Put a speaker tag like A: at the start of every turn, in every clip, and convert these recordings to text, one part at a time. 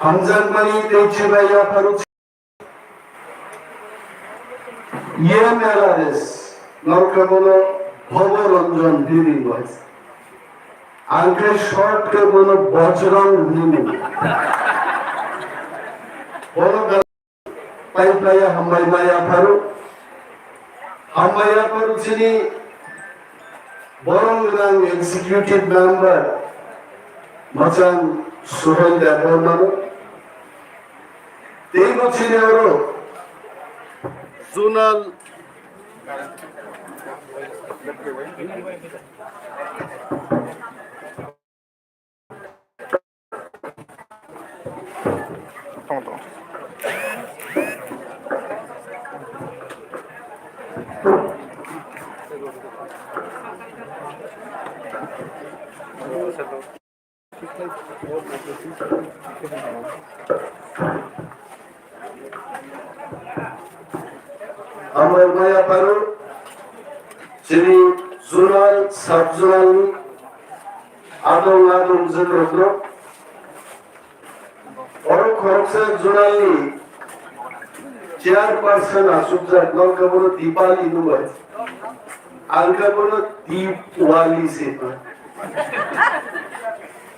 A: Hamzanmani Tejibaya Paruch Yemelares Norkabolo Hoboranjan Living Voice Anke Short Kabono Bajrang Living Bono Paipaya Hamaya Paru Hamaya Paru Chini Borong Executive Member Machan Suhel Debormano Tego Chinero Zonal Amar Maya Paru Sri Zonal Sub-Zonal Adong Zenrodro Oro Khoroksa Zonal Chairperson Asubjat Norkabolo Dipali Nubai Alkabolo Deepwali Sepa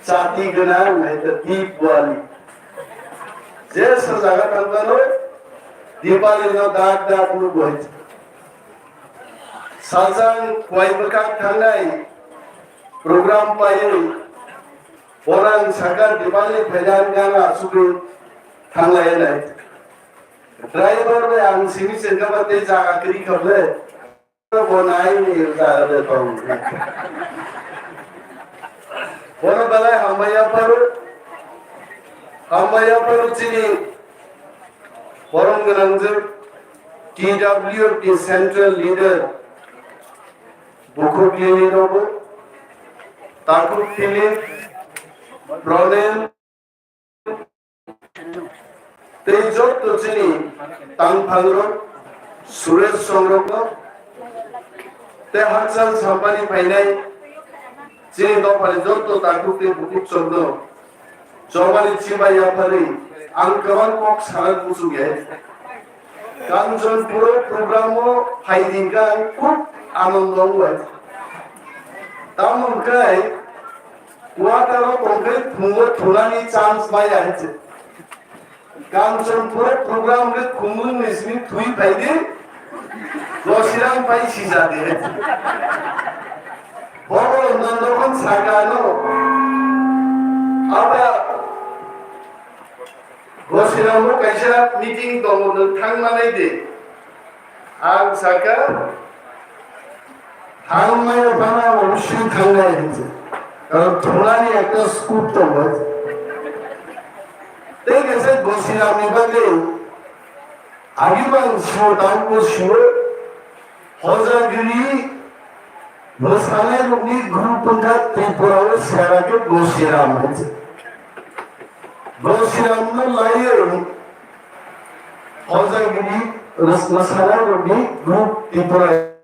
A: Chati Ganang the Deepwali Jesa Jagat Albano Dipali no Dag Nubai Sajang Waibakak Tangai Program Paye Orang Sakar Dipali Pejan Gana Subi Tangai Night Driver में हम सिमी से जब ते जागा करी कर ले तो बनाई नहीं उतार देता हूँ बोलो बला हम यहाँ पर चीनी Borongranjir TWP Central Leader Bukhubili Robo Takur Philip Bronen Tejot Tochini Tangphangro Suresh Songrokno Te Hansal Sampani Painai Chini Dopare Joto Takur Philip Chogno Jomani Chibaya Pari Angkawan Kok Sarat Musuge Kanjon Puro Programo Haidingan Kuk Anondong Wet Tamon Kai Kuataro Konkret Mungo Tulani Chance Maya Hete Kanjon Puro Program Red Kumun Nismi Tui Paidi Rosiram Pai Shizade Hete Boro Nandokon Sakano Aba Rosirambo kaisa meeting dongno thangmanai de ang saka thangmai bana অবশ্যই থাঙ্গাই হচ্ছে কারণ থোলানি একটা scoop তো আছে ঠিক আছে Rosiram নিবাদে আগিবান শোটাঙ্গো শিও Hojagiri রসানের উনি গ্রুপটা ত্রিপুরার সেরাকে Rosiram হচ্ছে Rosiram no layer Hozagiri Rasmasala Robi group Tripura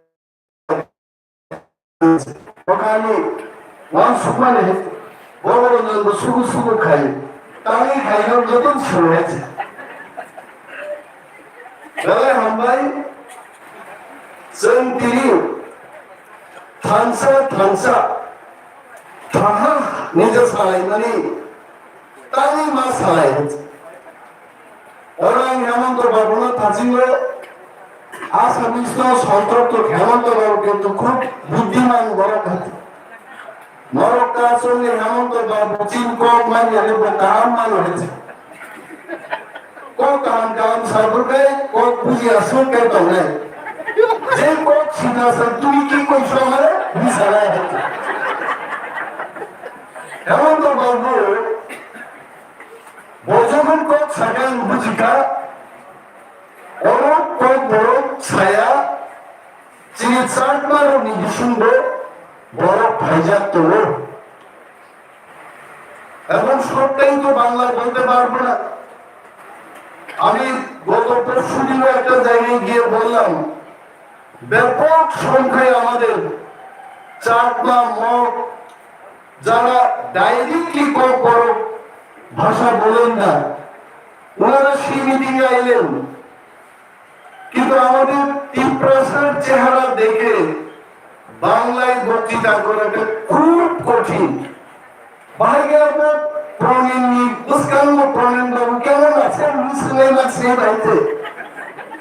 A: Okani one Sumane Boro no Sugu Kai Tani Kaino Joton Suret Dala Hambai Sentiri Thansa Thaha Nija Salai Nani Tani Masalai Orang Hemant Babu Tajingo Asabisto Santok to Hemant Babu to cook Buddhiman Borokat Morokas only Hemant Babu Chin Kok Man Yellow Kam Man Kokam Kam Saburke Kok Puja Suke Tone Zen Kok Sinas and Tuiki Koshomer Misalai Hemant Babu Bojogun Kok Sagan Bujika Orok Kok Borok Saya Chini Sartmar Nidishundo Borok Bhaijak Tolo Ebon সবটাই তো বাংলা বলতে পারবো না আমি গত পরশুদিন একটা জায়গায় গিয়ে বললাম ব্যাপক সংখ্যায় আমাদের চাকমা মগ যারা ডাইরেক্টলি কক বড় ভাষা বলেন না, ওনারা সেই মিটিংয়ে আইলেন, কিন্তু আমাদের তীব্রাসার চেহারা দেখে বাংলায় বক্তৃতা করাটা খুব কঠিন। বাইরে প্রণেননি বুঝকানো প্রণেন বাবু কেমন আছেন? মুসলিম আছে বাইতে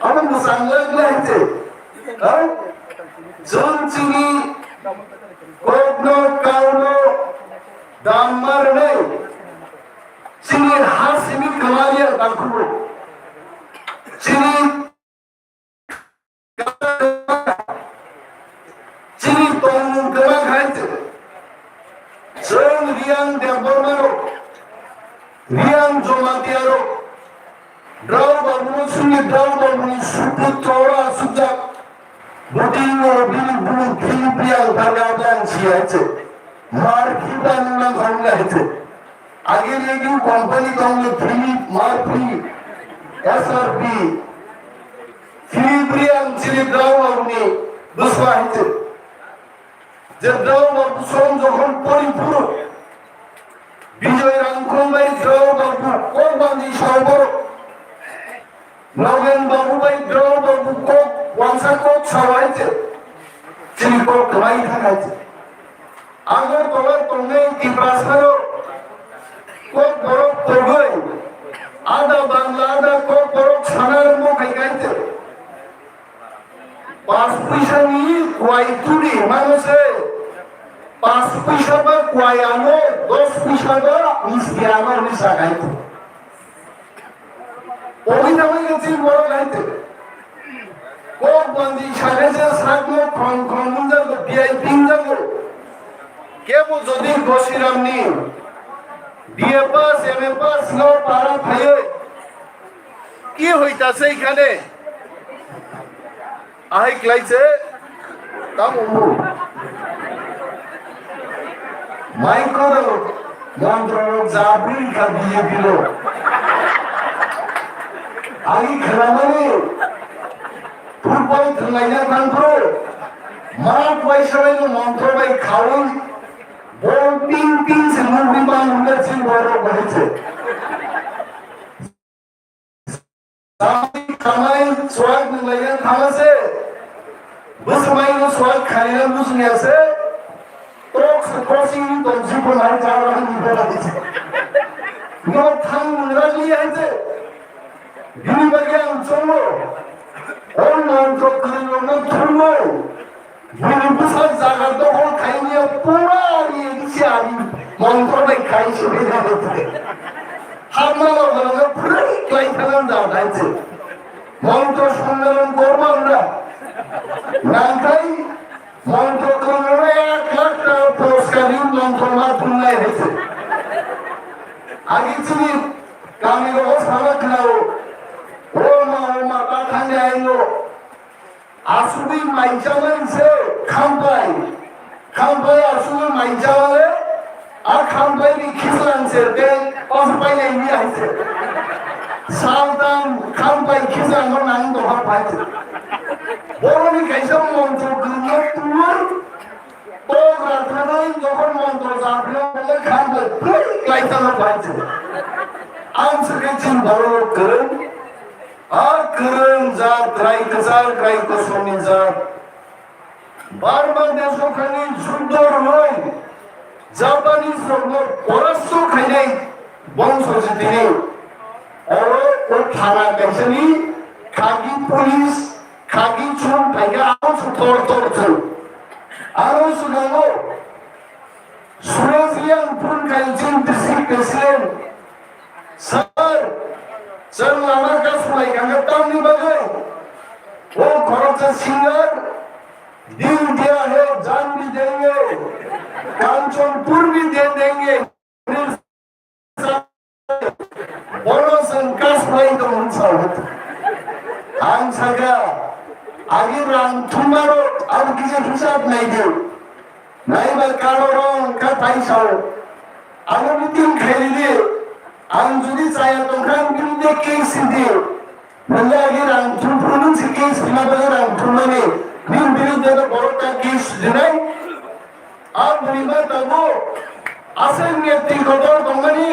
A: আমার মুসলমান লাগছে জনচিনি কোনো কাউনো দামার নেই চিনির হাসিনি কামালিয়ার বাকুবো চিনি চিনি তঙ্গু গমা খাইছে জন Reang দেবরমারো Reang জমাতিয়ারো Draw Babushuni, draw Babushuni, Tora, Suja, Budino, Bilu, Philippian, Tagadan, Siate, Markitan, Hangate. Again, you company on the Philip, Marpi, SRP, Philipian, Chili, draw of me, Buswahite. The draw of the sons of Polipur, Bijoy Rankomai, draw of Kobandi Shawar. Logan Babu by Draw Babu Cook, once a cook, Sawite, Chilico, Light Hagat. Other color Tome, Kiprasaro, Cook Borok Togoy, Ada Banglada, Cook Borok Sanar Mokagate. Paspishani, Quaituri, Manose, Paspishaba, Quayano, Dos Pishaba, Mistiano, Misagate. অভিনয় গেছি বড় গাইতে Coke বন্দি সারেছে sago খন খন যাব VIP যাব কেব যদি বসিরাম নি ডিএ পাস এমএ পাস নো পারা ভাই কি হইতাছে এখানে আই ক্লাইছে তাম মাইক্রো মন্ত্র জাবরি কাবিয়ে দিল আই খেলামানে ফুটবল খেলাইনা কানপুর মাঠ পয়সায় মন্ত্র বাই খাওয়াই বল তিন তিন সেমন বিমান উড়েছে বড় হয়েছে কামাই সোয়াগ লাইনা খাওয়াছে বুঝমাই সোয়াগ খাইনা বুঝনি আছে টক্স ক্রসিং তো জীবন আর যাওয়ার নিবেদন দিছে নো থাম রাজি আছে Ini bagian semua orang terkenal semua. Ini besar zakat tu orang kaya pura ni siapa montor baik kaya sebeda betul. Hamma orang pura kaya tangan dah dah. Montor sundaran korban dah. Nanti montor korban ya kelak poskari montor matu naik betul. Agi sini kami orang sama kenal. Oma bakhange ayo asuli maijamai se khampai asuli maijamale ar khampai ni khislan se de paspai nei ni aise saudan khampai khislan no nang do ha paise boroni kaisa monto kunyo tur to rathanai jokhon monto japlo bole khampai kaisa no paise answer kechin baro keren Akren zat raikazar kaikosoni zat barbar deso khani judor hoy Japanese rognor orasso khainai bongso jitini oro o thana kaisani khagi police khagi chum taiga aro tor aro sugano Surasian pun kaijin district president sir আমার কাছে নাই কাঙ্গাতাম নি বাজে वो खरोचा singer दिल दिया है जान भी देंगे कांचनपुर भी दे देंगे बोलो संकास भाई तो मनसा होता आंग सगा आगे रंग तुम्हारो अब किसी हिसाब नहीं दे नहीं बार कालो रंग का पैसा हो आगे मिटिंग खेली दे Anjuli saya tongkang birude case indi. Nanda girang tumpulun si case pinabagirang tumani. Nin birude da borota case dinai. Ab rima tabo asen nyeti kodor tongani.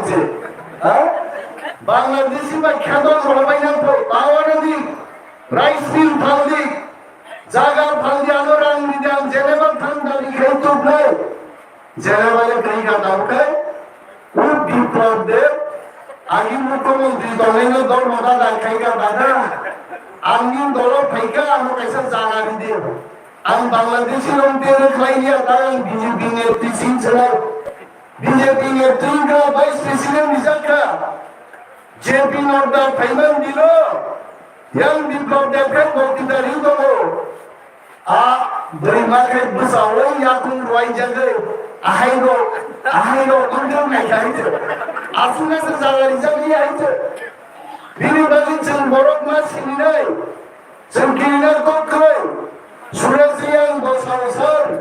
A: হয়েছে হ্যাঁ বাংলাদেশি বা খ্যাত সবাই না তো পাওয়ার দিক রাইস মিল ফালদি জায়গা ফালদি আলো রাং দিদাম জেনেভার ঠান্ডা লিখেও তো নাই জেনেভালে কই কাটা উঠে খুব বিপ্লবদের আগে মুখ্যমন্ত্রী দলের দল মাথা রাখাইকা বাধা আমি দল ফাইকা আমার কাছে জায়গা দিয়ে আমি বাংলাদেশি লোকদের খাইয়া তাই বিজেপি নেত্রী সিং ছিলাম বিজেপি নেত্রীকে ভাইস প্রেসিডেন্ট নিজাকা জেপি নড্ডা ফাইনাল দিল ইয়াং বিপ্লব দেবকে বক্তৃতারি দেবো dari market besawai yakun ruai jaga ahai ro undang naik itu asuna sejauh jadi itu ini bagi ceng borok mas ini nai ceng kirinar kokoi surat yang bosar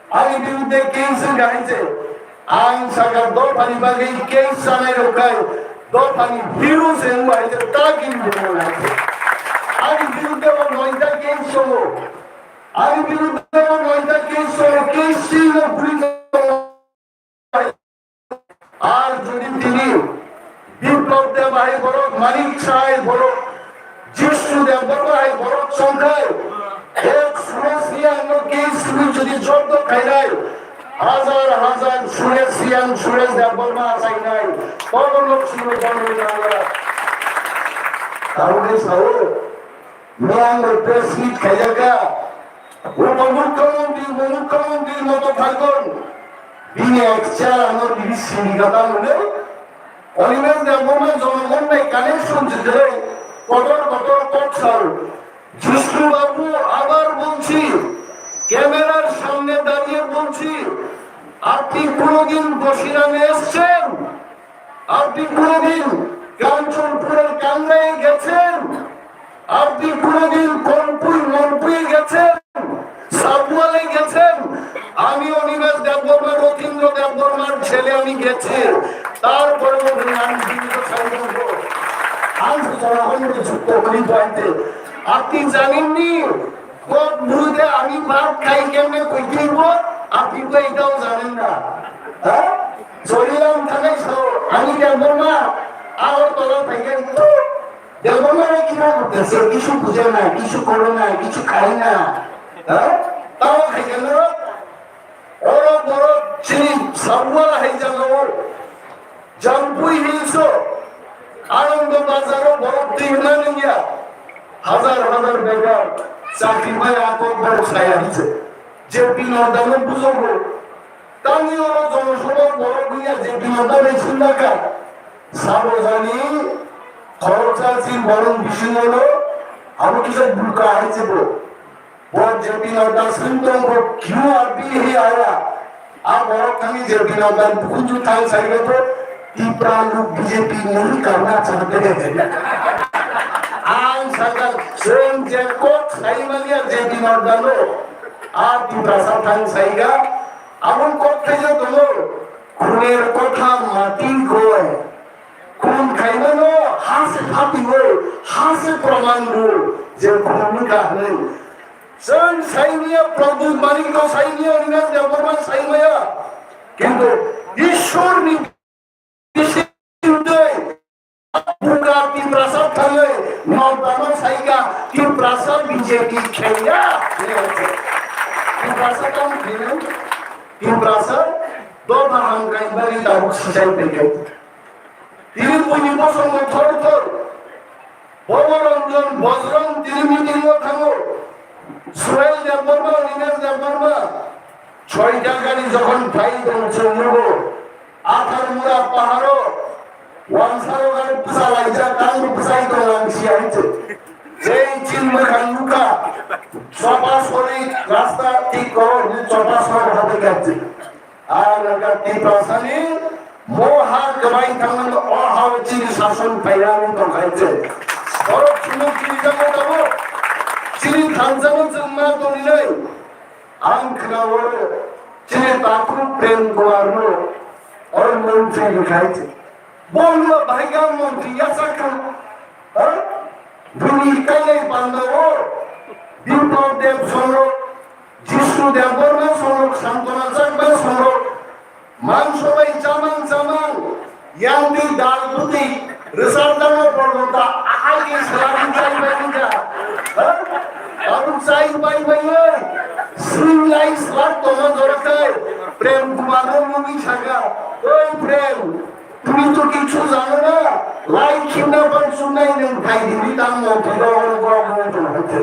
A: ali biude case gaite ang sagar do pani bagi case sanai rokai do pani virus yang baite takin dimulai ali biude o noita case show আমি বিরুদ্ধে নয়টা case ছিল আর যদি তিনি বিপ্লব দেব ভাই বড় মানিক সাহেব বড় যিশু দেব ভাই বড় সংখ্যায় এক সুরেশিয়ান কেস যদি জব্দ খাইলাই হাজার হাজার সুরেশ দেব বর্মা আসাই নাই কত লোক শুনে বলবে না তাহলে সাহু মিয়াং প্রেস মিট খাইয়াগা মুখ্যমন্ত্রীর মতো থাকুন বিনে একচার আমার বিবিসি কথা মনে অনিমেষ দেববর্মা জনগণ নাই কানেকশন যেতে কটর কটছাল জিষ্ণু বাবু আবার বলছি ক্যামেরার সামনে দাঁড়িয়ে বলছি আপনি কোনদিন বসিরামে এসছেন আপনি কোনদিন কাঞ্চনপুরের কান্দায় গেছেন আপনি কোনদিন মনপুরে গেছেন সাবওয়ালে গেছেন আমি অনিমেষ দেববর্মা রথীন্দ্র দেববর্মার ছেলে আমি গেছি তারপরে আপনি জানেননি আমি ভাত খাই কেমনে কই দিব আপনি তো এটাও জানেন না হ্যাঁ চলিলাম থাকাই আমি দেববর্মা আর তলা থেকে দেববর্মারা কিনা করতেছে কিছু বুঝে না কিছু করে না কিছু খাই না তাও খাই গেল বড় বড় চিনি সাবওয়ালা হয়ে গেল জাম্পুই হিলস আনন্দ বাজারও বড় টিউনান গিয়া হাজার হাজার বেকার চাকরি পায় আপন বড় ছায়া দিচ্ছে যে বিনোদন বুঝবো তামিও জনসভা বড় গিয়া যে বিনোদনের চিন্তাকা সাবধানী খরচাচিন বরং বিষয় হলো আমি কিছু বুকা হয়েছে वो जेपी नड्डा सिंटम को क्यों अभी ही आया आप और कहीं जेपी नड्डा कुछ उठाए चाहिए तो तीव्र लोग बीजेपी नहीं करना चाहते हैं आज सरकार स्वयं जेको सही मानिया जेपी नड्डा लो आप तीव्र साथान सहीगा अब उनको कैसे दोनों खुनेर कोठा माटी गोए खून खाइना लो हाथ से फाटी हो हाथ से प्रमाण हो जे खून का है सन साइनिया प्रभु मानिक को साइनिया অনিমেষ দেববর্মা সাইমায়া কিন্তু ঈশ্বর নিশ্চিতই বুকা কি প্রসাদ থালে নবানো সাইগা কি প্রসাদ বিজেপি খেয়া কি প্রসাদ কম খেলে কি প্রসাদ দো ভাঙ গাইবারি তাও সুজাই পেকে তিনি পুনি বসন থর থর ববরঞ্জন বজরং তিনি মিটিং থামো সোহেল দেববর্মা অনিমেষ দেববর্মা 6 জায়গায় যখন ফাইল করছে নেব আঠার মুরা পাহাড় ওয়ানসারো গানে পুসালাই যা কাঙ্গ পুসাই তো লাংসি আইছে যেই চিহ্ন খানুকা সপাসরি রাস্তা ঠিক করো যে সপাসর হবে গেছে আর লাগা কি প্রশাসনী মোহা কমাই থামন ও হাওচি শাসন পাইরানি তো খাইছে বড় চুমুক কি জানো দাও চিনি খানজামন জন্মা তরিলে আংখনাওর চিনি তাকু প্রেম গোয়ারনো और मंत्री लिखाइছে বললো ভাইগা মন্ত্রী আসাকা ধুনি কালে বান্ধব বিপ্লব দেব সঙ্গ যিশু দেববর্মা সঙ্গ শান্তনা চাকমা সঙ্গ মান সবাই জামান yang di dal putih reserve pernah ahai ke selalu cai bayi aku cai bayi swing line slot toman jorokai prem kumar movie saga oi prem তুমি তো কিছু জানো না লাইক কিনা পর শুনাই নেই ভাই দিদি তার মধ্যে হচ্ছে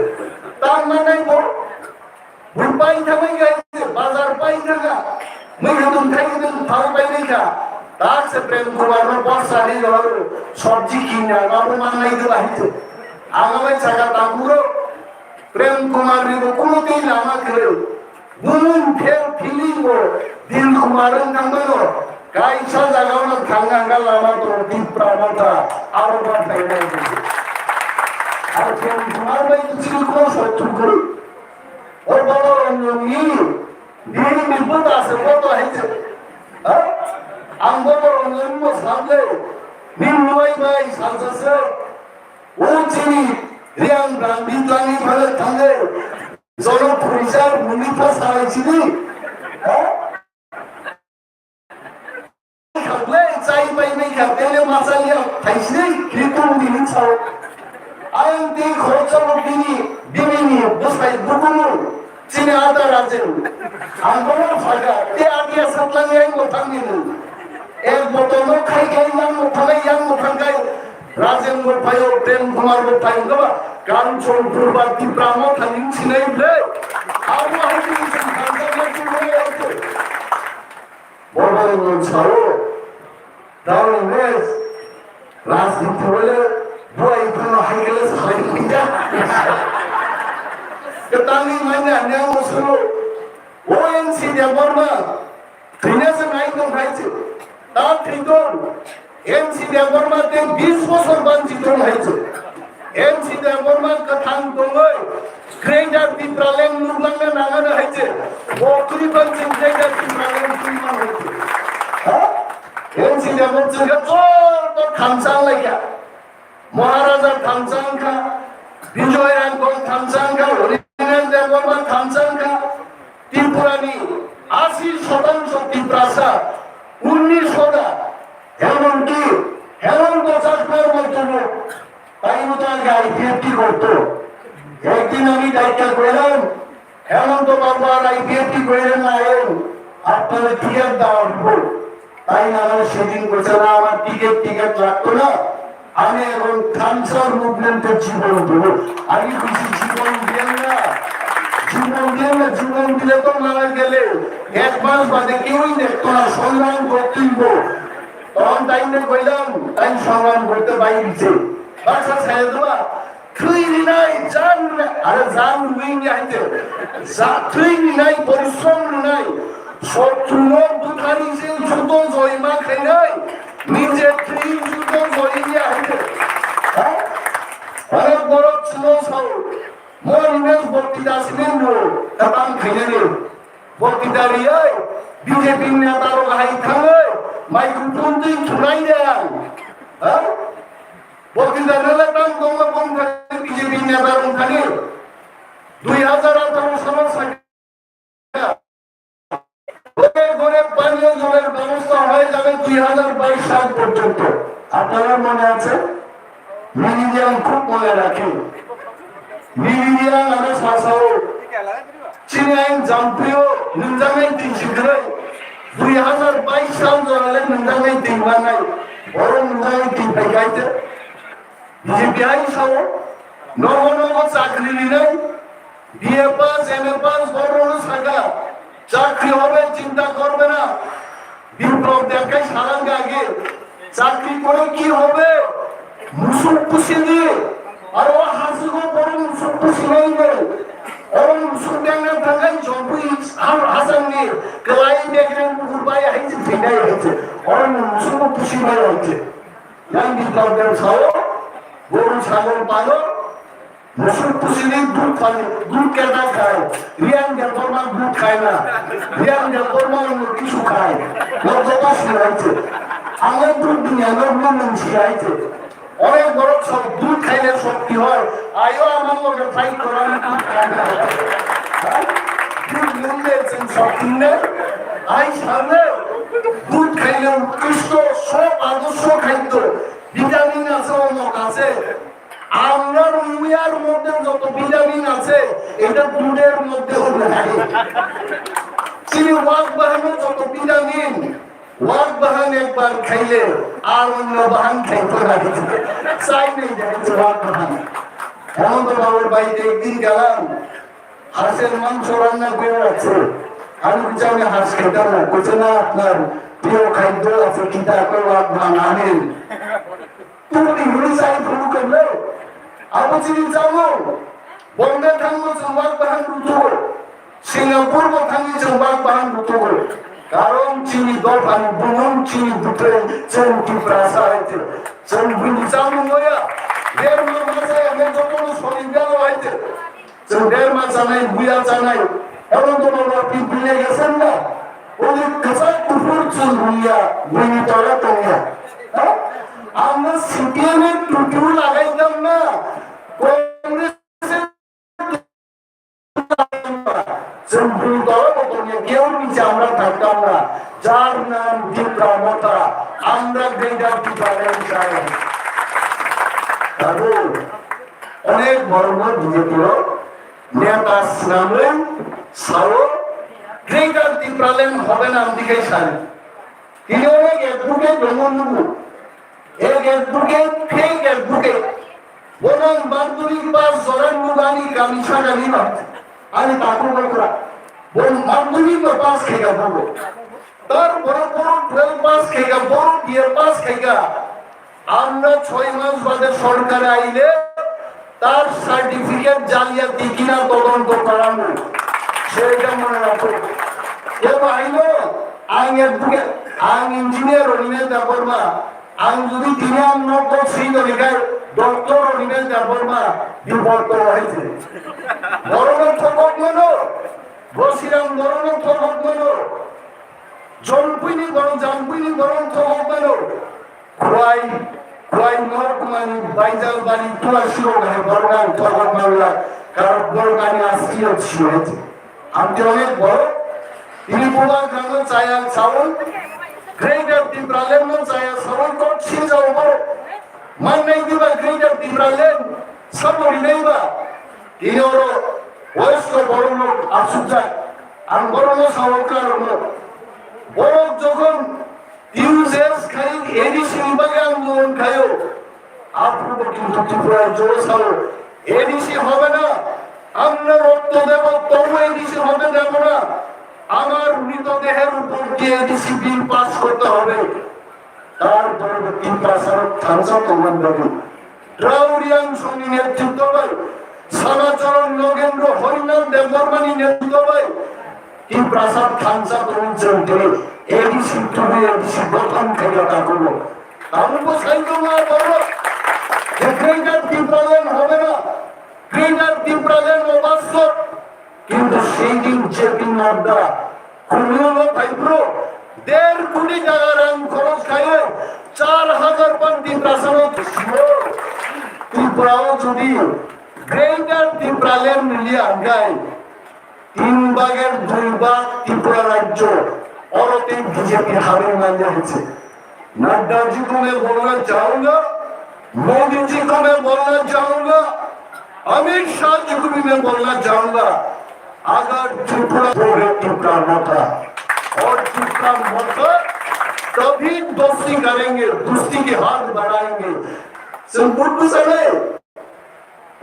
A: তার মানে বুপাই থামাই গেছে বাজার পাই থাকা মই নতুন খাই নতুন ভালো পাই নাই কা তার সে প্রেম কুমার বর্ষা নেই হল সবজি কিনা বাবু মানাই দেওয়া হয়েছে আগামী জায়গা তাগুলো প্রেম কুমার কোনোদিন আমাকে বুনুন ফেল ফিলিং দিল কুমারের নামানো কাইছা জায়গাও থাঙ্গা লামা তো দীপ্রামতা আরো বাড়াই নাই আর প্রেম কুমার ভাই কিছু কোনো শত্রু করে ওর বড় রঞ্জনী দিন বিপদ আছে কত হয়েছে আমগো রঞ্জনী সামনে নির্ণয় ভাই সালসাসে ও চিনি রিয়াং ব্রান্ডি জানি ভালো থাকে জন পরিচার মুনিফা সারাইছিলি খাবলে চাই পাই নাই খাবলে মাছালিয়া খাইছিলি কিরকম দিন চাও আইন দি খরচর দিনি দিনি বসাই বুকুনো চিনি আদা রাজেন আমগো ফাগা তে আদিয়া সাতলানি আইন মোথাঙ্গিনি এক বোতল খাই খাই ইয়াং মোথাঙ্গাই রাজেন্দ্র পায়ো প্রেম কুমার পায়ো গবা কাঞ্চন পূর্বাতি প্রাম থানিং সিনাই ব্লে আরো হাইতি সংখ্যা চুলে আছে বড় বড় ছাড়ো দাও মেস রাজনীতি বলে বই কোনো হাইগেলে সাই কিটা কেতানি মানে আনিয়া মসলো ওএনসি দেবর্মা ফিনান্স নাই তো খাইছে তা ঠিকন এমসি দেবর্মাতে 20 বছর বঞ্চিত হয়েছে এমসি দেবর্মার কথাং দঙ্গই গ্রেটার তিপ্রালেং নুরলাঙ্গা নাগানো হয়েছে বকরি বঞ্চিত গ্রেটার তিপ্রালেং তুলমান হয়েছে এমসি দেবর্মাকে তো খামসাং লাগিয়া মহারাজার খামসাং খা বিজয় রাঙ্গল খামসাং খা হরিনাথ দেবর্মা খামসাং খা ত্রিপুরানি 80% ত্রিপ্রাসা 1900 এমনকি হেমন্ত চাষের মধ্যে তাই মতো আগে আইপিএফটি করতো একদিন আমি দায়িত্ব করলাম হেমন্ত বাবু আর আইপিএফটি করলেন না আপনাদের টিকিট দেওয়ার উপর তাই না সেদিন করছে না আমার টিকিট লাগতো না আমি এখন ক্যান্সার মুভমেন্টের জীবন দেবো আগে খুশি জীবন দিলেন না জীবন দিলে তো মারা গেলে এক মাস বাদে কেউই দেখতো না সংগ্রাম করতেইব তখন তাই না কইলাম তাই সংগ্রাম করতে বাইরেছে বাসা ছেড়ে দেওয়া থুইনি নাই জান আরে জান উইনি আইতে থুইনি নাই পরিশ্রম নাই শত্রুর দুখানি যে যুদ্ধ জয়মা খাই নাই নিজে থ্রি যুদ্ধ জয়নি আইতে অনেক বড় ছিল সব মোর ইমেজ বক্তৃতা ছিলেন তাম খাইলে রে বক্তৃতা রিয়ে বিজেপি নেতার গাই থামে মাইক্রোফোন দিয়ে ছুড়াই দেন বক্তৃতা রেলে তাম দঙ্গা বন করে বিজেপি নেতার ওখানে 2018 সালে ঘরে পানীয় জলের ব্যবস্থা হয়ে যাবে 2022 সাল পর্যন্ত আপনার মনে আছে মিলিনিয়াম খুব মনে রাখেন মিলিনিয়াম আমি শাসাও চিনাইন জাম্পিও নিজামে তিনশিগ্রে 2022 সাল জলে নিজামে তিনবার নাই বড় নিজামে তিন পাইতে বিজেপি আই সাও নব চাকরি নাই বিএ পাস এমএ পাস বড় সাগা চাকরি হবে চিন্তা করবে না বিপ্লব দেখাই সারাঙ্গ আগে চাকরি করে কি হবে মুসুক পুষি দিয়ে আর ও হাসিগো বড় মুসুক পুষি হইবে ওরম মুসুক দেখার থাকাই জম্পুই আর হাসান নিয়ে ক্লাই দেখলেন গুরবাই হয়েছে ফেটাই হয়েছে ওরম মুসুক পুষি হয়ে হচ্ছে ইয়াং বিপ্লব দেব সাও গরু ছাগল পালো মুসুক পুষি দিয়ে দুধ কেনা খায় রিয়াং দেবর্মা দুধ খায় না রিয়াং দেবর্মা কিছু খায় লজ্জা হয়েছে আমার দুধ নিয়ে আমার মনসি হয়েছে অনেক বড় সব দুধ খাইলে শক্তি হয় আয়ো আমার লোকের ফাইট করার দুধ খায় না দুধ নিয়েছেন শক্তি নেই আই সামনে দুধ খাইলে উৎকৃষ্ট সব আদর্শ খাদ্য ভিটামিন আছে অনেক আছে আমরা রুইয়ার মধ্যে যত ভিটামিন আছে এটা দুধের মধ্যেও নাই চিনি ওয়াক বাহানে যত ভিটামিন ওয়াক বাহান একবার খাইলে আর অন্য বাহান খাইতে লাগে চাই নেই দেখেছে ওয়াক বাহান হেমন্ত বাবুর বাড়িতে একদিন গেলাম হাঁসের মাংস রান্না করে আছে আমি কিছু আমি হাঁস খেতাম না বলছে না আপনার প্রিয় খাদ্য আছে কিতা করে ওয়াক বাহান আনেন তুমি চাই শুরু করলে Aku sini jamu, Bombay tanggu jembak bahan betul, Singapura mau tanggu jembak bahan betul. Karena cini dopan, bunun cini betul, centi perasa itu, centi jamu moya. Der masa yang menjadi soal galau itu, der masa naik buaya canai, kalau tu mau pilih kesan lah, oleh kesan kufur cunduya, bunyi tolak tolak. আমরা CPM এর টুটু লাগাইতাম না কংগ্রেসের কেউ নিচে আমরা থাকতাম না যার নাম দীপরা মতা আমরা গ্রেডার অনেক বড় বড় বিজেপি নেতা নামলেন সারো গ্রেডার দীপরালেন হবে না দিকে সারি তিনি অনেক একটুকে ব্রহ্মনুভূ एक एडवोकेट फेक एडवोकेट बोलन बांधुरी पास जोरन मुगानी कमिशन नहीं बात आने ताकू बकरा बोल बांधुरी को पास खेगा बोलो तर बोलो बोलो 12 पास खेगा बोलो ईयर पास खेगा আমরা 6 মাস বাদে সরকারে আইলে তার সার্টিফিকেট জালিয়াতি কিনা তদন্ত করানো সেটা মনে রাখো এ ভাইলো আইন এডভোকেট আইন ইঞ্জিনিয়ার হইলে তারপরবা আইন যদি তিনি আমরা সেই তরিকায় ডক্টর হইলে তারপরবা বিপদ হয়েছে বড়লোক ঠকক মানো বসিরাম বড়লোক ঠকক মানো জলপুইনি বরং জামপুইনি বরং ঠকক মানো খোয়াই খোয়াই মহকুমানি বাইজাল বাড়ি তুলাসিও গায়ে বড়গান ঠকক মানলা কারণ বড়গানি আজকিও হয়েছে আমি অনেক বড় তিনি প্রধান গ্রামে চায়াল চাউল Greater Timberland saya selalu kau cinta umur mana itu bah Greater Timberland semua ini bah ini orang voice ko boruno asujai ang boruno sawakar umur borok jokon users kai edisi bagi ang loan kayo আপনি কিন্তু ত্রিপুরা জোর সালো ADC হবে না আমরা রক্ত দেব তবু ADC হবে দেব না আমার মৃতদেহের উপর দিয়ে এডিসি বিল পাস করতে হবে তার পরবর্তী প্রসারক থানসা কমান দেবে দ্রাউড়িয়ান সঙ্গী নেতৃত্ব ভাই সমাচরণ নগেন্দ্র হরিনাথ দেববর্মানি নেতৃত্ব ভাই কি প্রসাদ থানসা কমিশন দিলে এডিসি তুমি এডিসি গঠন থেকে তা করবো আমি বসাই তোমার বলবো যে গ্রেটার ত্রিপুরাল্যান্ড হবে না গ্রেটার ত্রিপুরাল্যান্ড অবাস্তব কিন্তু সেই দিন জেপি নাড্ডা কুমিল্লা ভাইব্রো 1.5 কোটি টাকা রান খরচ খাইয়ে 4,000 বন্দি প্রসারক ত্রিপুরাও যদি গ্রেটার ত্রিপুরাল্যান্ড মিলিয়ে আগায় 3 ভাগের 2 ভাগ ত্রিপুরা রাজ্য औरतें बीजेपी हारे मान जाए नड्डा जी को मैं बोलना चाहूंगा मोदी जी को मैं बोलना चाहूंगा अमित शाह जी को भी मैं बोलना चाहूंगा अगर त्रिपुरा त्रिपुरा मता और त्रिपुरा मता तभी दोस्ती करेंगे दोस्ती के हाथ बढ़ाएंगे संपूर्ण समय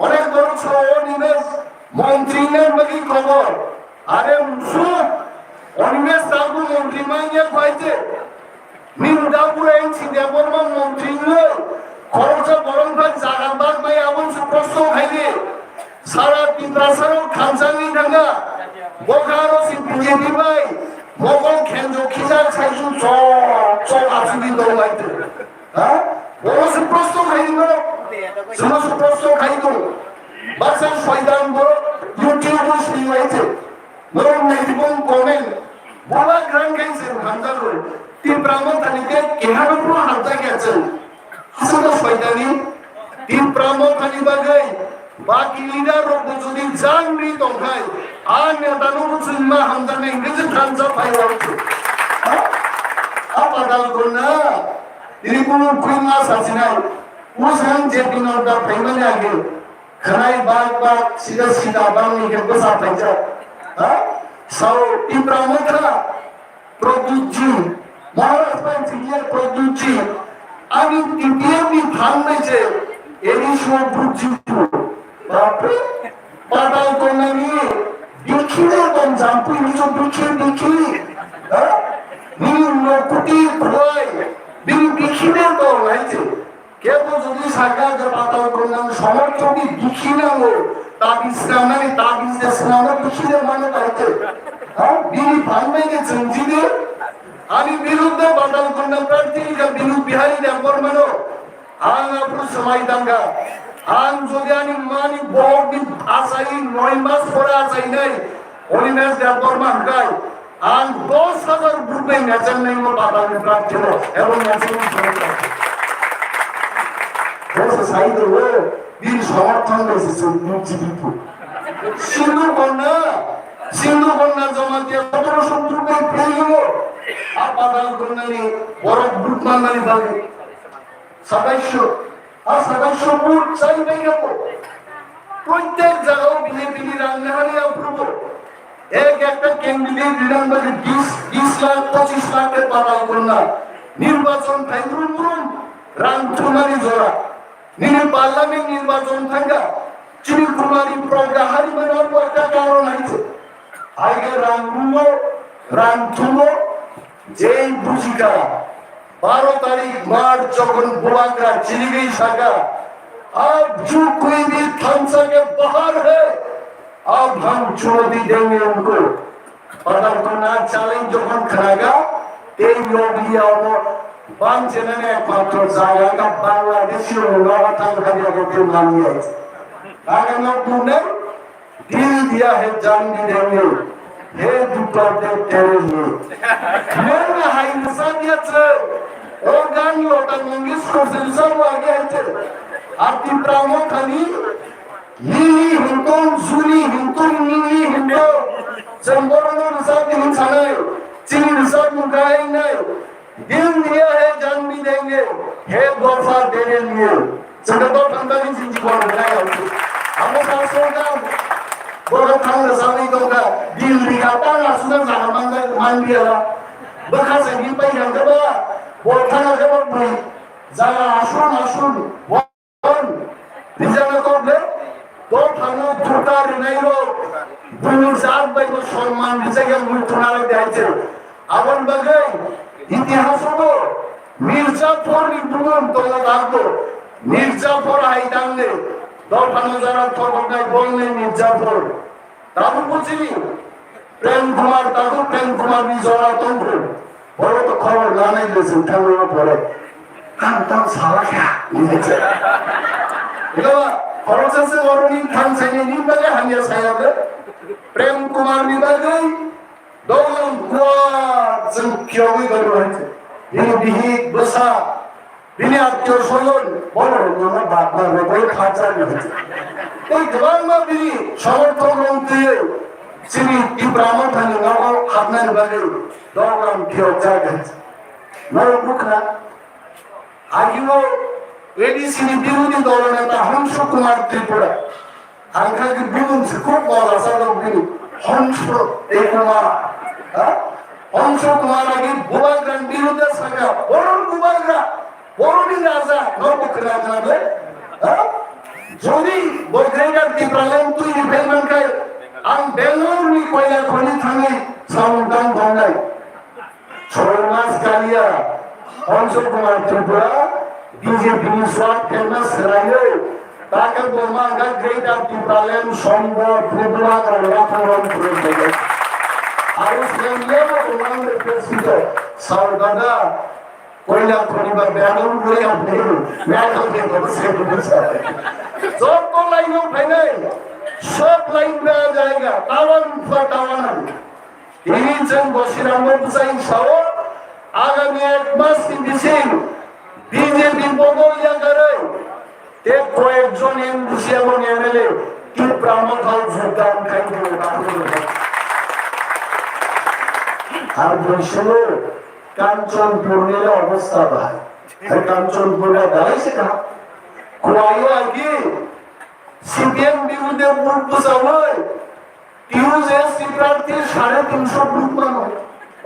A: अनेक बड़े निवेश मंत्री ने बगी खबर अरे सुन অনিমেষ সাধু মন্ত্রী মাইয়া পাইছে নিন্দাপুরে এনসি দেববর্মা মন্ত্রী নয় খরচা বরং ভাই জাগাবাগ ভাই এমন সুপ্রস্ত খাইলে সারা তিনরাসারও খানসাঙ্গি ডাঙ্গা বকারও সি বিজেপি ভাই মগল খেঞ্জো খিজার ছাইছু চল আসুদি দৌড়াইতে হ্যাঁ বড় সুপ্রস্ত খাইল শুনো সুপ্রস্ত খাইল বাসের শয়তান বড় ইউটিউব শুনি হয়েছে Mereka menghubung komen, bola grand gang sih hantar loh. Tim Pramod tadi ke kehara pun hantar kecil. Hasil faedani tim Pramod tadi bagai baki leader rogo jadi jangri tongkai. Ane tanu rusin mah hantar nih Inggris hantar faedani. Apadal kona, ini pun kuingas asinai, usahan jadi nota pengen lagi, kenai bag sida bang ni kebesar penjat, so Ibrahimka produksi, malas pensier produksi, ani India ni thamne je, ini semua produksi tu, tapi padal kona ni, dikira dan jampu ini so dikira, Ning kuti khoi bin dikhine to naite kebo jodi sarkar je patal kornan samarthaki dikhina ho tabiz namani tabiz desnama dikhine mane naite bini bhanme ge janjide ami biruddhe patal kornan prarthi ge binu bihari devar mano anga puru samai danga an jodi ani mani bahut din asai 9 mas pore asai nai oni mes devar mangai আর 10,000 গ্রুপে Nature নেই মো বাবা নে প্রাপ্ত হলো এবং Nature বসে সাইদে ও দিন সমর্থন করেছে মুজিবিপু সিন্ধু কন্যা জমা দিয়ে 1700 গ্রুপে ফেল হলো আর বাবা কন্যানি বড় গ্রুপ মানানি থাকে সদস্য পুর চাইবে গেল প্রত্যেক জায়গায় বিজেপি রাজনীতি অপ্রুভ एक कैंडिडेट रिडंबर 20 लाख 25 लाख के पाताल करना निर्वाचन थाइरुम रामथुमारी जोरा निने पार्लियामेंट निर्वाचन थांगा चिनी कुमारी प्रगाहारी बनार একটা কারণ আছে আগে রামথুমো যেই বুঝিকা 12 तारीख मार्च যখন বুয়াগ্রা চিলিগই শাখা अब जो कोई भी थांसा के बाहर है अब हम चुनौती देंगे उनको पता करना चैलेंज जो हम खरागा तेल योगिया और बांग चेनने एकमात्र जाएगा का बांग्लादेशी लोगों का खरीदा के दिल मानी है अगर लोग तुमने दिल दिया है जान भी देंगे हे दुटा दे तेरे लिए मैं हाई इंसान दिया चले और गान लोटा मंगिस को सिलसिला वो आगे है आती प्रामो खानी Nini hinton zuni hinton nini hinto Zamborono risab din sanay Chini risab mugaye nahi Dil diya hai jaan bhi denge Hai dorfa dene liye Sangato thanda din sinji kono nai hauti Amo saso ka Bora thanda sami tonga Dil diya tanga sunan zaha manga man diya la Bakha sangi pai hanga ba Bora thanga kebab bhi Zaga asun Wan Rizana koble तो थानो झूठा रिनाइरो बुलुसाद बाइको सम्मान दिसके मुठुनाले द्याइছে आवन बगे इतिहास हो मिर्जापुर नि बुगन तोला दागो मिर्जापुर आइदांले तो थानो जरा थोरनाय बोलने मिर्जापुर ताबु बुझिনি প্রেম কুমার नि जरा तंत्र বড় তো খবর জানাই দিয়েছে উঠানো পরে কাম সারা খা নিয়েছে এগুলো খরচে অরুণী খান সাইনে নিবাগে হামিয়া সাইয়াবে প্রেম কুমার নিবাগে দৌলম কুয়া জনকিয়ই গরু হয়েছে ইনি বিহি বসা বিনি আত্মীয় স্বজন বড় নামে বাবা বড় খাঁচা হয়েছে এই জবানমা বিনি সমর্থন মন্ত্রী শ্রী ইব্রাহিম খান নগর আপনার বাগে দৌলম কিয় জায়গা নয় মুখরা ಆಗಿರೋ ಎಡಿಸಿನಿ ಬಿರುದಿ ದೌಲನೇತ ಹಂಸ ಕುಮಾರ್ ತ್ರಿಪುರ ಹಾಗಾಗಿ ಬಿರುದಿ খুব বড় আসলে বিরু হংস এই কুমার হংস কুমার আগে বুবাগ্রাম বিরুদ্ধে সাগা বরণ বুবাগ্রা বরণী রাজা নবুক রাজা হবে যদি বগ্রেগার ত্রিপ্রালম তুই ফেলবেন খাই আম বেঙ্গলোর নি কয়লা খনি থাঙ্গি সাউন্ডান ভাঙ্গাই 6 মাস কালিয়া Hansa Kumar Tripura BJP swat famous rayo takal borma ga great of the problem sombor pudra ka rafaron purege aru semle mo umang represento saudada koila khoniba banur gori apne mail ke bose bose job to line of finai सब line में आ जाएगा तावन फटावन ini jeng bosirambo pusai sawo agami ek mas indising BJP বদলিয়া করে তে কয়েকজন এমসি এবং এমএলএ কি প্রামখাল ভোটার খাইতে আর বলছিল কাঞ্চনপুরের অবস্থা ভাই কাঞ্চনপুরে দাঁড়াইছে না কোয়াইও আগে সিপিএম বিরুদ্ধে ভোট বসাবে টিউএস প্রার্থী 350 ভোট মানো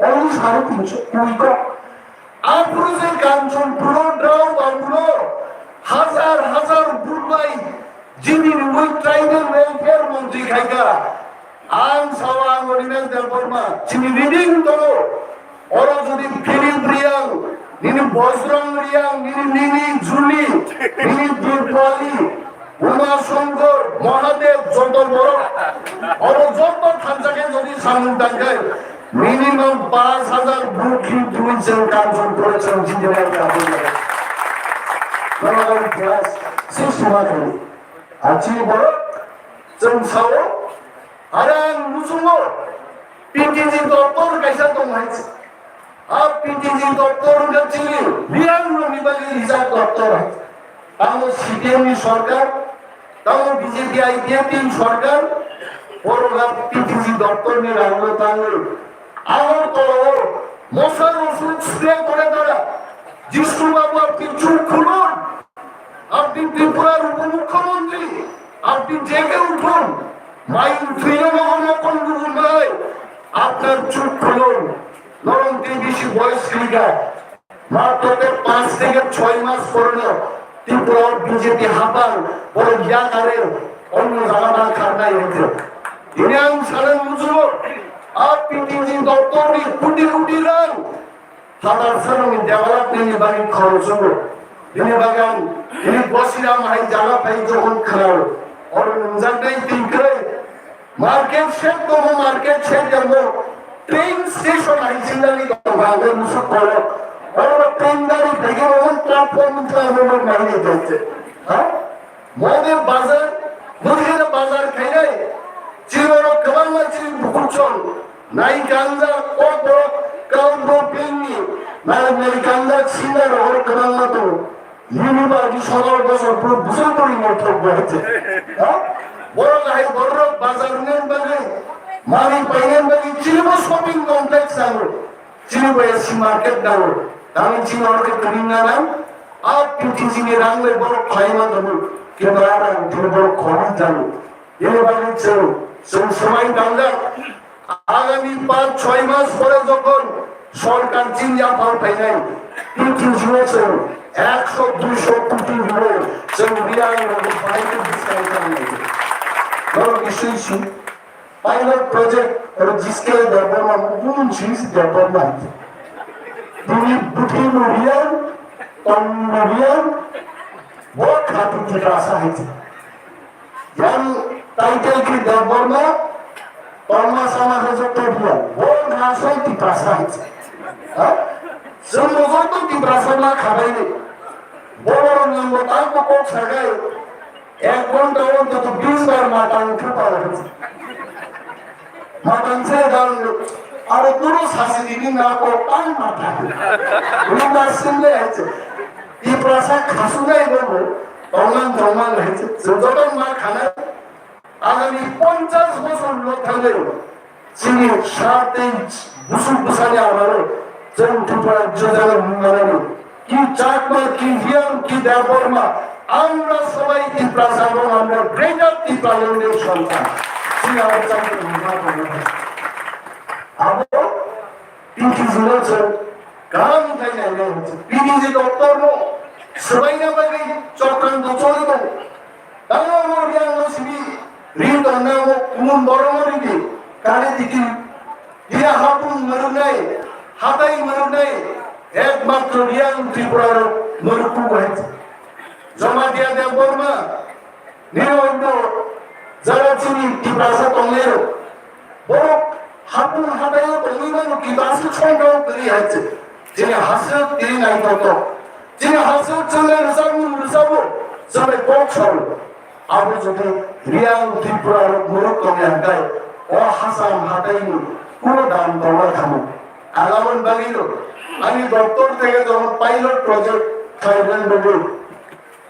A: অনলি 350 কুইক আফরোজে কাঞ্চনপুর ড্রাও বাবুলো হাজার হাজার ভোট পাই যিনি ওই ট্রাইবাল ওয়েলফেয়ার মন্ত্রী খাইকা আং সাওয়া আঙ্গরিমেল দেববর্মা যিনি রিডিং দলো ওরা যদি ফিলিপ রিয়াং নিনি বজরং রিয়াং নিনি জুলি নিনি দীপওয়ালি উমা শঙ্কর মহাদেব যত বড় যত থানজাকে যদি সামনে টাকায় মিনিমাম 5000 ভোট দিয়েছেন কার্যক্রম করেছেন জিন্দাবাদ কাবুল জনগণ প্লাস সিস্টেমাটি আছি বড় জনসাও আরাম মুসুমো পিটিজি দপ্তর কাইসা দমাইছে আর পিটিজি দপ্তর গছিলি রিয়াং নিবালি হিসাব দপ্তর তাও সিপিএম সরকার তাও বিজেপি আইপিএম সরকার ওরা পিটিজি দপ্তর নিয়ে রাখলো তাহলে আমার তো মশার ওষুধ স্প্রে করে দেওয়া জিষ্ণু বাবু আপনি চুপ খুলুন আপনি ত্রিপুরার উপমুখ্যমন্ত্রী আপনি জেগে উঠুন মাইল ফিরে মহানকল নয় আপনার চুপ খুলুন নরম বেশি বয়স লিগা মাত্র 5 থেকে 6 মাস পরে ত্রিপুরা বিজেপি হাবাল বড় জ্ঞানের অন্য জামানা খান্নাই হয়েছে ইনিয়াং সালেন মুজুর आप पीटीजी दौतोरी कुटी कुटी रंग हादार सनों डेवलपमेंट ने बारी खरोचो इन्हें बागान इन्हें बसिरा माही जागा पाई जो हम खराब और नंजर नहीं think करे मार्केट शेड तो वो मार्केट शेड जब वो ट्रेन स्टेशन आई जिंदगी का भागे मुझे करो और वो ट्रेन गाड़ी भेगे वो प्लेटफॉर्म पर वो मारने देते हाँ मोदे बाजार खाए चिरोरो कमाल में चिर बुकुचों नाई कांदा कोटो काउंटो पेंगी नाई कांदा सीना और कमाल में तो यूनिवर्सिटी सदर बसर पूरा बुझल पड़ी मोटर बढ़ते हाँ बड़ा लाइट बड़ा बाजार में बने मारी पाइने बनी चिरबो शॉपिंग कॉम्प्लेक्स आलो चिरबो ऐसी मार्केट डालो तामी चिर और के करीना नाम आप पीटीसी के रंग में बड़ा फाइमा दबो के बराबर उठे बड़ा खोली डालो ये बात चलो समय বাংলা আগামী 5-6 মাস পরে যখন সরকার জিনিয়া পার পাই নাই কিন্তু জুয়েছে 100-200 কোটি ইউরো জেনুরিয়ান ফাইনাল ডিসকাউন্ট করবে और इशू पायलट प्रोजेक्ट और जिसके डेवलपमेंट पूर्ण चीज डेवलपमेंट पूरी बुटी नोरियन तन्नोरियन वो खाती की रासा है यान टाइटल की डेवलपमेंट तन्ना sama rezektoria वो रासा की रासा है हाँ semua tu di रासा ना खाने ने बोलो नंबर को कोच सगाई एक घंटा वो तो 20 बार मातांग खपा रहे थे मातांग से डाल और पूरा सासी दिन ना को पान माता उन्हें बात सुनने आए थे ये प्रासा खासुना ही बोलो तोमान रहे थे जोजोटन मार खाना आगामी 50 বছর লোক থাকলে চিনি 7 ইঞ্চ বুসালে আমারও যেমন টুপা যোজালের মুঙ্গারানো কি চাকমা কি হিয়াম কি দেববর্মা আমরা সবাই এই প্রাসাদন আমরা গ্রেটার এই প্রাজনের সন্তান শ্রী আচার্য আবো পিটি জিলেছেন কাম তাই না পিটি ডক্টর নো সবাই না বাকি চক্রান্ত চলিত তাও মরিয়া নসবি রিদ নাম কুমন বড়মরিদি কানে দিকি ইয়া হাপুন মরুনাই হাতাই মরুনাই একমাত্র রিয়াং ত্রিপুরার মরুকু হয়েছে জমা দিয়া দেব বর্মা নিরবন্ধ যারা চিনি কি ভাষা তংলের বড় হাপুন হাতাইও তংলিমানো কি বাসু সংগ্রাম করি আছে যিনি হাসে তিনি নাই তত যিনি হাসে চলে রিসাবু সবাই পক্ষল আবু যদি রিয়াং ত্রিপুরার মরুক তংলে হাতায় ও হাসান হাতাইনি কোনো দাম তলার খামো আগামন বাগিল আমি দপ্তর থেকে যখন পাইলট প্রজেক্ট ট্রাইবাল বলি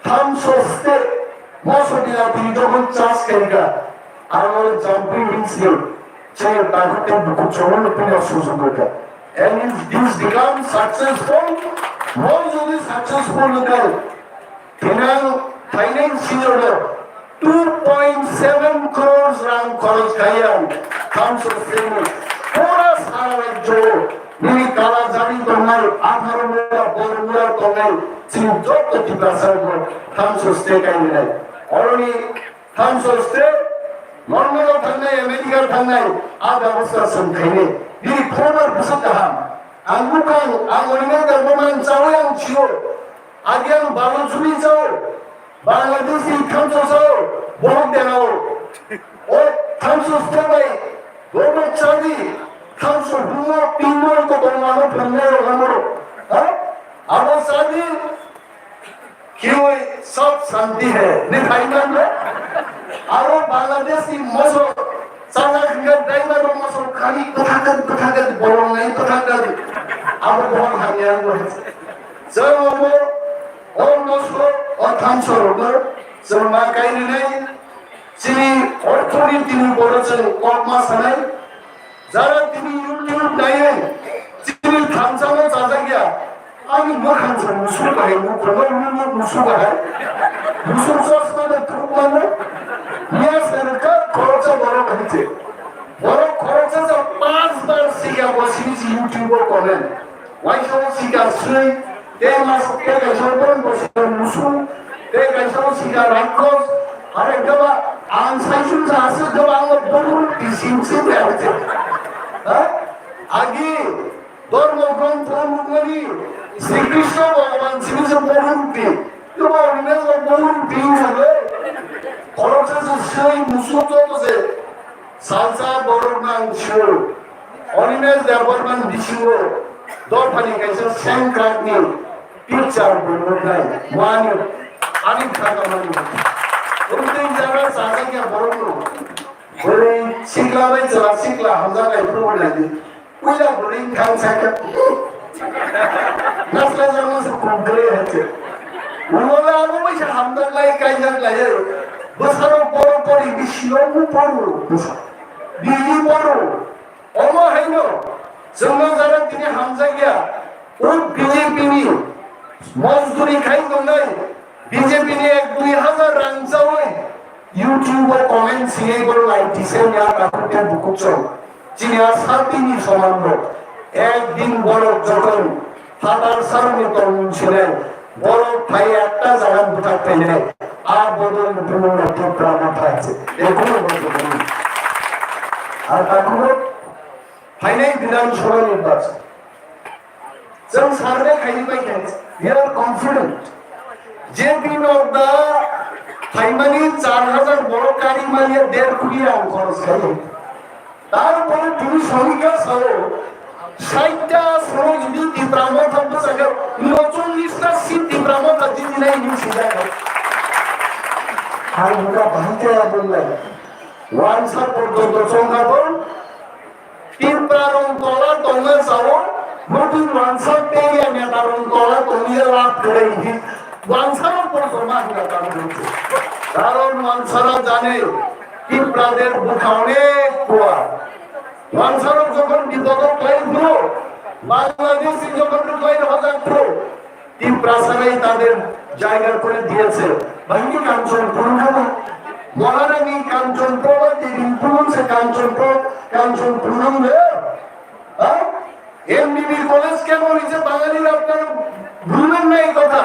A: हम सोचते मौसम दिला भी जो हम चांस करेगा आरोन जंपिंग रिंग्स ने चाहिए ताकत के कुछ छोड़ने पे ना सोच सकता and if this becomes successful, more যদি successful হয়, financial 2.7 crores rand খরচ খাইয়ান council family পুরা সারা রাজ্য নিয়ে কালা জারি তোমার 18 মেলা বড় তোমার যত টিপাসার council state আইনে অলরেডি council state লন্ডনের থানায় আমেরিকার থানায় আর ব্যবস্থা সংখাইনে 이 포함을 부쉈다함 안국한 안원인의 대보만 짜오양 치오 아기양 바로 주민자오 방글라데시 탐소서 모험대나오 오 탐소 스테바이 로봇 짜기 탐소 붕어 빙모를 또 동마노 병내로 가모로 아버 싸디 기호의 섭 산디해 내 가인간데 아로 방글라데시 모소 Sana hingga driver masuk kali katakan bolong lain katakan apa bolong hanya semua orang masuk orang sorot semua kain ini sini orthodox tini borasan koma sanai zara tini YouTube naik sini thamsama saja আমি মহান মুসুর গায় মুসুর গায় মুসুর সস্তাতে তুমানো নিয়া সরকার খরচ বড় হচ্ছে বড় খরচ আছে 5 বার সিগা বসিছি ইউটিউবে করেন ওয়াইসো সিগা সুই তে মাস কে সরবন বসে মুসুর তে গাইসো সিগা রাখস আরে গবা আন সাইসুন আছে গবা আমার বড় ডিসিনসে আছে হ্যাঁ আগে ধর্মগ্রন্থ অনুযায়ী শ্রীকৃষ্ণ ভগবান শ্রীকৃষ্ণ বহুরূপী তোমার অনিমেষ বহুরূপী হবে খরচ আছে সেই মুসুত আছে সালসা বড়মান ছিল অনিমেষ দেবরমান বিষ্ণু দরফানি কাছে সংক্রান্তি পিকচার বলনাই ওয়ানি আনি থাকা মানে ওই জায়গা সাজাকে বড় বলে শিখলাবে চলা শিখলা হামজা নাই প্রবল লাগে ওইলা বলে খান সাকা নাসলা জামা সব করে আছে ওলা আলো বসে হামদা লাই কাইজার লাগে বসারো বড় পরি বিশ্বমু পড়ো বিজি পড়ো অম হাইনো জমা যারা তিনি হামজা গিয়া ও বিজেপি নি মজদুরি খাই নাই বিজেপি নি 1-2 রাং চাওই ইউটিউবে কমেন্ট সিয়ে গো লাইক দিছে না কাকুকে বুকুচ চিনিয়া সাতিনি সমান্ড একদিন বড় যখন ফাদার সারনি তরুণ ছিলেন বড় ভাই একটা জায়গা বুঝা পেলে আর বদল বিভিন্ন প্রোগ্রাম আছে এগুলো আর তারপরে ফাইনাল বিধানসভা নির্বাচন जों सार्वे खायबाय we are confident যে দিন অর্দা ফাইমানি 4000 বড় কারি মালিয়ে 1.5 কোটি টাকা খরচ করে তারপরে তুমি সংখ্যা ছাড়ো 60টা শ্রমিক যদি তীব্রামত হবে থাকে 39টা সিট তীব্রামত যদি নাই নিচে যায় আর ওরা ভাঙতে বললেন ওয়ানসার পর্যন্ত সংখ্যাবল তীব্রারং তলা তলা যাও নতুন ওয়ানসার পেয়ে নেতারং তলা তলিয়ে লাভ করে ওয়ানসার উপর জমা হয়ে কারণ ওয়ানসারা জানে তীব্রাদের বুকা অনেক পোয়া ওয়ানসার যখন বিপদ হয়েছিল বাংলাদেশি যখন 2000 তীব্রা সারাই তাদের জায়গা করে দিয়েছে ভাঙ্গি কাঞ্চন পূর্ণমা মহারানী কাঞ্চন প্রবাদী ইনফ্লুয়েন্সে কাঞ্চন পূর্ণম এমবিবি কলেজ কেন হয়েছে বাঙালিরা আপনারা ভুলবেন না এই কথা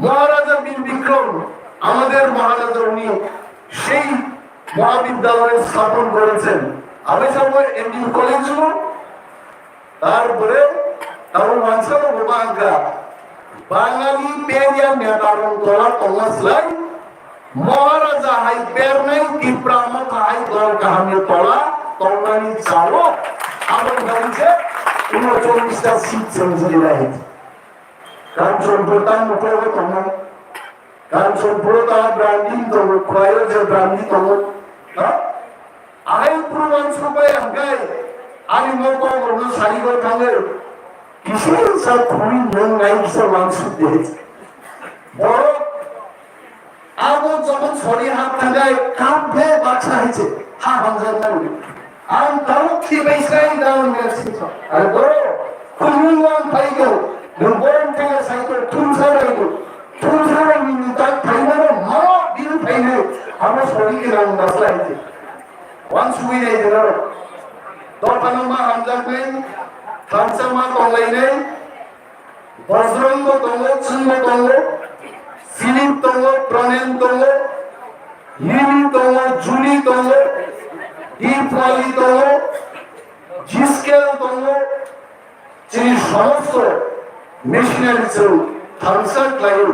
A: মহারাজা বীর বিক্রম আমাদের মহারাজা উনি সেই মহাবিদ্যালয় স্থাপন করেছেন আমি সব এমবিবি কলেজ তারপরে তারপর মানুষের বাংলা বাঙালি পেরিয়া নেতারং তোলা তল্লাসলাই মহারাজা হাই পের নাই তীব্রামত হাই দল কাহামে তোলা তল্লানি চালো আমার বলছে 39টা সিট সেঞ্চুরি রাখে কাঞ্চনপুর তার মুখে তোমার কাঞ্চনপুর তার ব্রান্ডিং তো খয়ের যে ব্রান্ডিং তো আই প্রমাণ সবাই আগাই আমি মত করব সারি করে থাঙ্গে কিসের সব খুবই মন নাই সব মাংস দিয়েছে বড় আবো যখন শরীর হাত থাকায় কাঁপে বাচ্চা হয়েছে হা হামজান আর তাও কি বেশাই দাও মেসেজ আর বড় kunungan paigo nungborong tega saito tumsaraigo tumsarai minta painaro maro biru paine amo sori ke nang maslai wan sui dei dinaro dorpanama hamjak nei thamsama tonglai nei bajrang tongo chunmo tongo Philip tongo Pranen tongo Lili tongo Julie tongo Deepali tongo Giskel tongo Chini সমস্ত machinery চৌ থামসাক লাইও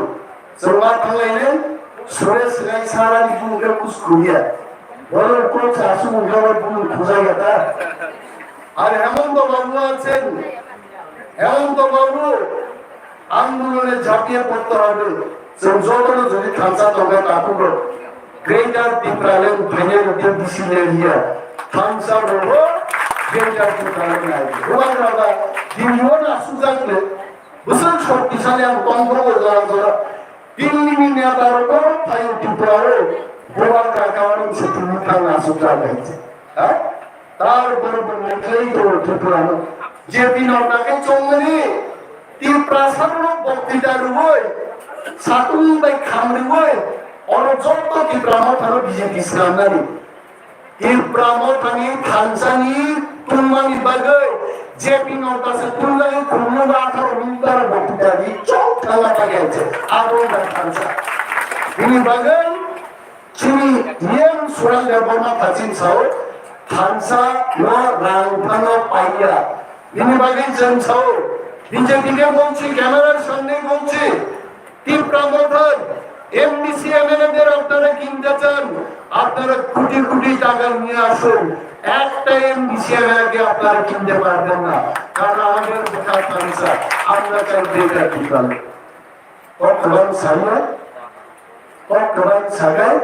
A: চৌবা থাংলাইনে সুরেশ গাই সারা দিকে কুছ খুইয়া বড় coach আসু মুখে বুল খোঁজা গেতা আর হেমন্ত বাবু আছেন হেমন্ত বাবু আন্দোলনে ঝাঁপিয়ে পড়তে হবে যতটা যদি থামসা তবে তাকুগো গ্রেটার ডিপ্রালেন ফাইনাল ডিসিলেরিয়া থামসা রোবো গ্রেটার ডিপ্রালেন নাই রোমান রাবা দিওনা সুজাকলে বুসল শক্তিশালী আর কন্ট্রোল করা দিল্লি নেতারও তাই ডিপ্রালে গোয়াল কাকাওয়ান সেতুমি থানা সুজা গাইছে হ্যাঁ তার বরাবর নেই তো ডিপ্রালে যে দিন আপনাকে চঙ্গনি তিন প্রাসান্ন বক্তৃতা রুবই সাতুন বাই খামরিবই অনজন্ত কি ব্রাহ্মণ থানো বিজেপি ইসলাম নানি এই ব্রাহ্মণ থানি থানসানি তুলমানি বাগৈ জেপি নটাসে তুললাই খুলনা আঠারো মিনিটার বক্তৃতা দি চোখ থালা পাগেছে আগুন থানসা ini bagai ciri yang surang berbama kacin sao থানসা no rangpano paya ini bagai jam sao বিজেপিকে বলছি ক্যামেরার সামনে বলছি তীব্রামোধন এমডিসি এমএলএদের আপনারা কিনতে চান আপনারা কোটি কোটি টাকা নিয়ে আসুন একটা এমডিসি এমএলএকে আপনারা কিনতে পারবেন না কারণ আমাদের বেকার থানসা আমরা চাই বেকার দোকান কখন সামনে কখন সাগাই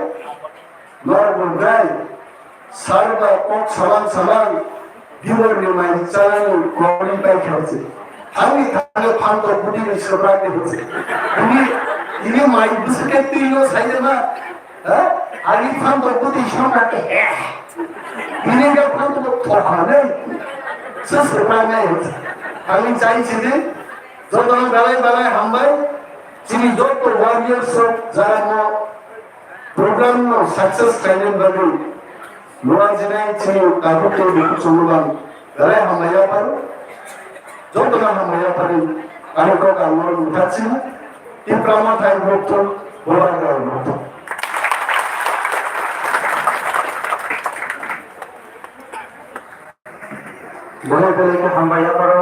A: নরবগাই সারবা কক সমান সমান দিবর নিমাই চালানো কোয়ালি পাই খেলছে আমি তাহলে ফান্তো বুটি সরকারকে হচ্ছে ini mai bisket tino saja na ali ফান্তো বুটি সরকারকে ini ga ফান্তো থখানে সরকার হচ্ছে আমি চাইছি যে যত বেলায় বেলায় হামবাই চিনি যত ওয়ারিয়ার্স যারা প্রোগ্রাম সাকসেস ট্রেনিং বাবু লোয়া জিনাই চিনি কাকুকে বিকু চলুবান বেলায় হামাইয়া পারো যতটা হামাইয়া পারি আমি কাউকে আমার উঠাচ্ছি না কিন্তু আমার তাই ভক্ত বলার ভক্ত বলে বলে হামাইয়া পারো